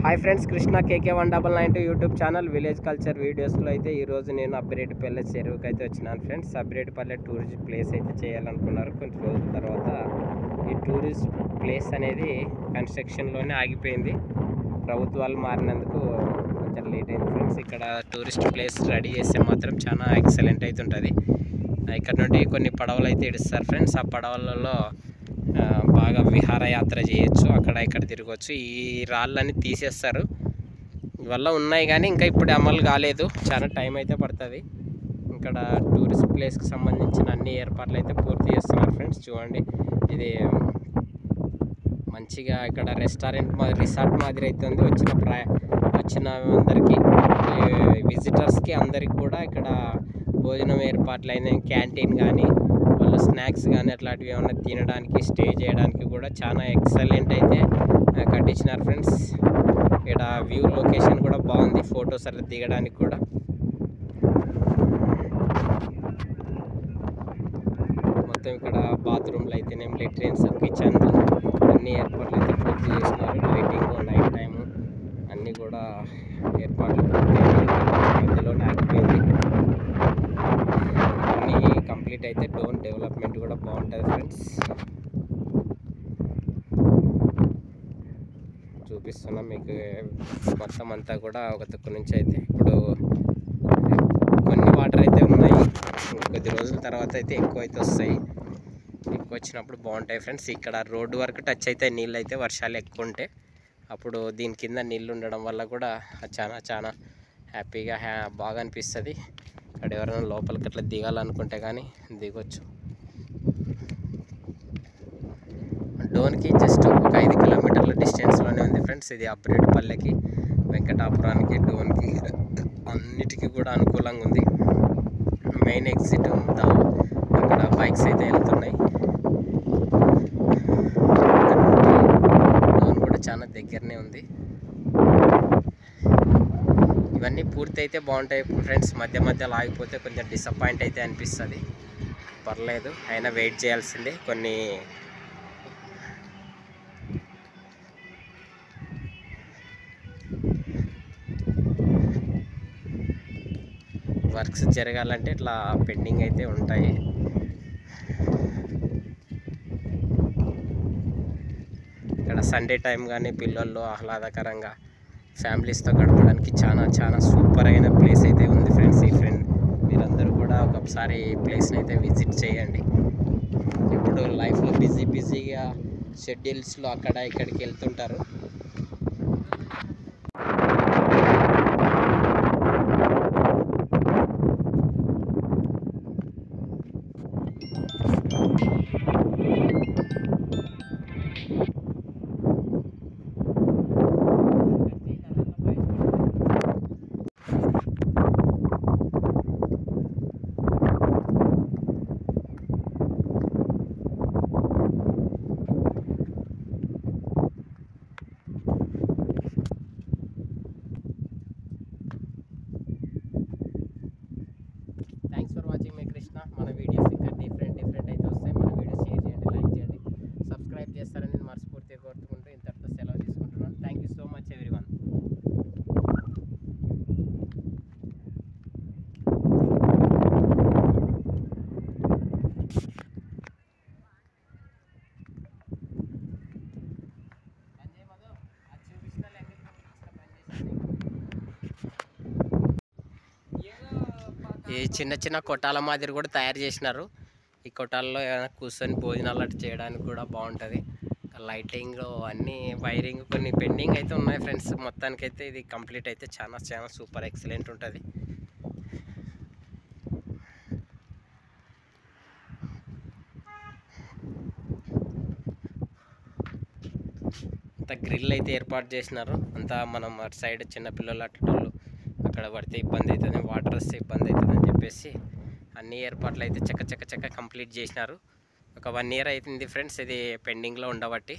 Hi friends, Krishna KK1992 YouTube channel village culture వీడియోస్లో అయితే ఈరోజు నేను అబ్బిరెడ్డిపల్లె చెరువుకి అయితే వచ్చినాను ఫ్రెండ్స్. అబ్బిరెడ్డిపల్లె టూరిస్ట్ ప్లేస్ అయితే చేయాలనుకున్నారు. కొంచెం రోజుల తర్వాత ఈ టూరిస్ట్ ప్లేస్ అనేది కన్స్ట్రక్షన్లోనే ఆగిపోయింది. ప్రభుత్వాలు మారినందుకు కొంచెం లేట్ అయింది ఫ్రెండ్స్. ఇక్కడ టూరిస్ట్ ప్లేస్ రెడీ చేస్తే మాత్రం చాలా ఎక్సలెంట్ అయితే ఉంటుంది. ఇక్కడ నుండి కొన్ని పడవలు అయితే ఇడుస్తారు ఫ్రెండ్స్. ఆ పడవలలో బాగా విహారయాత్ర చేయొచ్చు, అక్కడ ఇక్కడ తిరగవచ్చు. ఈ రాళ్ళని తీసేస్తారు, ఇవల్ల ఉన్నాయి కానీ ఇంకా ఇప్పుడు అమలు కాలేదు, చాలా టైం అయితే పడుతుంది. ఇక్కడ టూరిస్ట్ ప్లేస్కి సంబంధించిన అన్ని ఏర్పాట్లు అయితే పూర్తి చేస్తున్నారు ఫ్రెండ్స్. చూడండి, ఇది మంచిగా ఇక్కడ రెస్టారెంట్ రిసార్ట్ మాదిరి అయితే ఉంది. వచ్చిన అందరికీ, విజిటర్స్కి అందరికి కూడా ఇక్కడ భోజనం ఏర్పాట్లు అయినాయి. క్యాంటీన్ కానీ వాళ్ళు స్నాక్స్ కానీ అట్లాంటివి ఏమన్నా తినడానికి, స్టే చేయడానికి కూడా చాలా ఎక్సలెంట్ అయితే కట్టించినారు ఫ్రెండ్స్. ఇక్కడ వ్యూ లొకేషన్ కూడా బాగుంది, ఫొటోస్ అట్లా దిగడానికి కూడా. మొత్తం ఇక్కడ బాత్రూమ్లు అయితేనేం, లెట్రిన్స్, కిచెన్ అన్ని ఏర్పాట్లు అయితే పూర్తి చేసినారు. లైటింగ్, నైట్ టైము అన్నీ కూడా ఏర్పాట్లు పూర్తి మధ్యలోనే ఆగిపోయింది. అన్నీ కంప్లీట్ అయితే డోన్ డెవలప్మెంట్ కూడా బాగుంటుంది ఫ్రెండ్స్. చూపిస్తున్నాం మీకు మొత్తం అంతా కూడా ఒక దిక్కు నుంచి అయితే. ఇప్పుడు కొన్ని వాటర్ అయితే ఉన్నాయి, కొద్ది రోజుల తర్వాత అయితే ఎక్కువ అయితే వస్తాయి. ఎక్కువ వచ్చినప్పుడు బాగుంటాయి ఫ్రెండ్స్. ఇక్కడ రోడ్డు వరకు టచ్ అయితే నీళ్ళు అయితే వర్షాలు ఎక్కువ ఉంటే అప్పుడు దీని కింద నీళ్ళు ఉండడం వల్ల కూడా చాలా హ్యాపీగా బాగా అనిపిస్తుంది. ఇక్కడ ఎవరైనా లోపలికి అట్లా దిగాలనుకుంటే కానీ దిగొచ్చు. డోన్కి జస్ట్ ఒక 5 కిలోమీటర్ల డిస్టెన్స్లోనే ఉంది ఫ్రెండ్స్. ఇది అబ్బిరెడ్డిపల్లెకి, వెంకటాపురానికి, డోన్కి అన్నిటికీ కూడా అనుకూలంగా ఉంది. మెయిన్ ఎగ్జిట్ అక్కడ బైక్స్ అయితే వెళ్తున్నాయి. డోన్ కూడా చాలా దగ్గరనే ఉంది. ఇవన్నీ పూర్తి అయితే బాగుంటాయి ఫ్రెండ్స్. మధ్యలో ఆగిపోతే కొంచెం డిసప్పాయింట్ అయితే అనిపిస్తుంది. పర్లేదు, అయినా వెయిట్ చేయాల్సిందే. కొన్ని వర్క్స్ జరగాలంటే ఇట్లా పెండింగ్ అయితే ఉంటాయి. ఇక్కడ సండే టైం కానీ పిల్లల్లో ఆహ్లాదకరంగా ఫ్యామిలీస్తో గడపడానికి చాలా సూపర్ అయిన ప్లేస్ అయితే ఉంది ఫ్రెండ్స్. మీరందరూ కూడా ఒకసారి ఈ ప్లేస్ని అయితే విజిట్ చేయండి. ఇప్పుడు లైఫ్లో బిజీగా షెడ్యూల్స్లో అక్కడ ఇక్కడికి వెళ్తుంటారు. Thanks for watching my Krishna. మన వీడియోస్ ఇంకా డిఫరెంట్ అయితే వస్తాయి. మన వీడియోస్ షేర్ చేయండి, లైక్ చేయండి, సబ్స్క్రైబ్ చేస్తారని నేను మనస్ఫూర్తిగా కోరుకుంటూ ఇంతటితో సెలవు తీసుకుంటున్నాను. Thank you so much everyone. ఈ చిన్న కొట్టాల మాదిరి కూడా తయారు చేసినారు. ఈ కొట్టాలలో ఏమైనా కూర్చొని భోజనాలు అటు చేయడానికి కూడా బాగుంటుంది. లైటింగ్ అన్నీ, వైరింగ్ కొన్ని పెండింగ్ అయితే ఉన్నాయి ఫ్రెండ్స్. మొత్తానికైతే ఇది కంప్లీట్ అయితే చాలా సూపర్ ఎక్సలెంట్ ఉంటుంది. అంతా గ్రిల్ అయితే ఏర్పాటు చేసినారు. అంతా మనం అటు సైడ్ చిన్నపిల్లలు అట్టోళ్ళు అక్కడ పడితే ఇబ్బంది అవుతుంది, వాటర్ వస్తే ఇబ్బంది అవుతుంది అని చెప్పేసి అన్ని ఏర్పాట్లు అయితే చక్క కంప్లీట్ చేసినారు. ఒక 1 ఇయర్ అవుతుంది ఫ్రెండ్స్ ఇది పెండింగ్లో ఉండబట్టి.